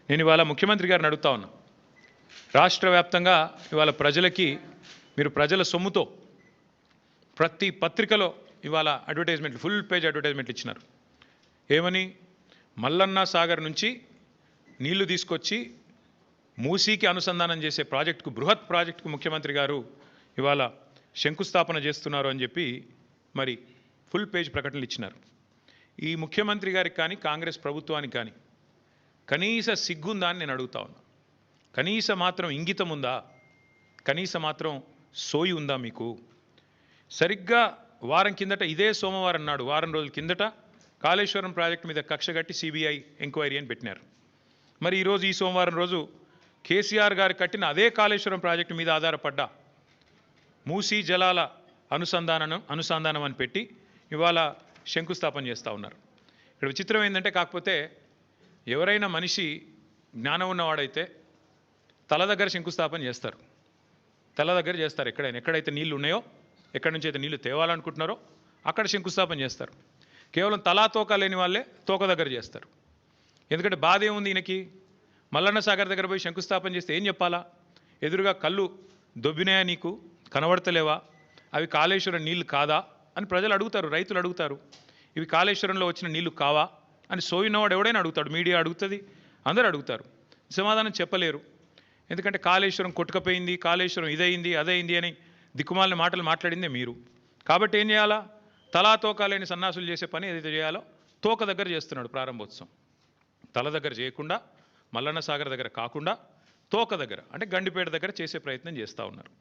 నేను ఇవాళ ముఖ్యమంత్రి గారిని అడుగుతా ఉన్నా. రాష్ట్ర వ్యాప్తంగా ఇవాళ ప్రజలకి మీరు ప్రజల సొమ్ముతో ప్రతి పత్రికలో ఇవాళ అడ్వర్టైజ్మెంట్లు, ఫుల్ పేజ్ అడ్వర్టైజ్మెంట్లు ఇచ్చినారు. ఏమని? మల్లన్న సాగర్ నుంచి నీళ్లు తీసుకొచ్చి మూసీకి అనుసంధానం చేసే ప్రాజెక్టుకు, బృహత్ ప్రాజెక్టుకు ముఖ్యమంత్రి గారు ఇవాళ శంకుస్థాపన చేస్తున్నారు అని చెప్పి మరి ఫుల్ పేజ్ ప్రకటనలు ఇచ్చినారు. ఈ ముఖ్యమంత్రి గారికి కానీ కాంగ్రెస్ ప్రభుత్వానికి కానీ కనీస సిగ్గుందా అని నేను అడుగుతా ఉన్నా. కనీస మాత్రం ఇంగితం ఉందా? కనీస మాత్రం సోయి ఉందా మీకు? సరిగ్గా వారం కిందట, ఇదే సోమవారం నాడు, వారం రోజుల కిందట కాళేశ్వరం ప్రాజెక్టు మీద కక్ష కట్టి సిబిఐ ఎంక్వైరీ అని పెట్టినారు. మరి ఈరోజు ఈ సోమవారం రోజు కేసీఆర్ గారు కట్టిన అదే కాళేశ్వరం ప్రాజెక్టు మీద ఆధారపడ్డ మూసీ జలాల అనుసంధానం అని పెట్టి ఇవాళ శంకుస్థాపన చేస్తూ ఉన్నారు. ఇక్కడ విచిత్రం ఏంటంటే, కాకపోతే ఎవరైనా మనిషి జ్ఞానం ఉన్నవాడైతే తల దగ్గర శంకుస్థాపన చేస్తారు. తల దగ్గర చేస్తారు. ఎక్కడైతే నీళ్లు ఉన్నాయో, ఎక్కడి నుంచి అయితే నీళ్లు తేవాలనుకుంటున్నారో అక్కడ శంకుస్థాపన చేస్తారు. కేవలం తలా తోక లేని వాళ్ళే తోక దగ్గర చేస్తారు. ఎందుకంటే బాధ ఏముంది ఈయనకి? మల్లన్న సాగర్ దగ్గర పోయి శంకుస్థాపన చేస్తే ఏం చెప్పాలా? ఎదురుగా కళ్ళు దొబ్బినాయా, నీకు కనబడతలేవా, అవి కాళేశ్వరం నీళ్లు కాదా అని ప్రజలు అడుగుతారు, రైతులు అడుగుతారు. ఇవి కాళేశ్వరంలో వచ్చిన నీళ్లు కావా అని సోయినవాడు ఎవడైనా అడుగుతాడు, మీడియా అడుగుతుంది, అందరూ అడుగుతారు. సమాధానం చెప్పలేరు. ఎందుకంటే కాళేశ్వరం కొట్టుకపోయింది, కాళేశ్వరం ఇదైంది అదైంది అని దిక్కుమాలిన మాటలు మాట్లాడిందే మీరు. కాబట్టి ఏం చేయాలా? తలా తోక లేని సన్నాసులు చేసే పని ఏదైతే చేయాలో తోక దగ్గర చేస్తున్నాడు ప్రారంభోత్సవం. తల దగ్గర చేయకుండా, మల్లన్న సాగర్ దగ్గర కాకుండా తోక దగ్గర, అంటే గండిపేట దగ్గర చేసే ప్రయత్నం చేస్తూ ఉన్నారు.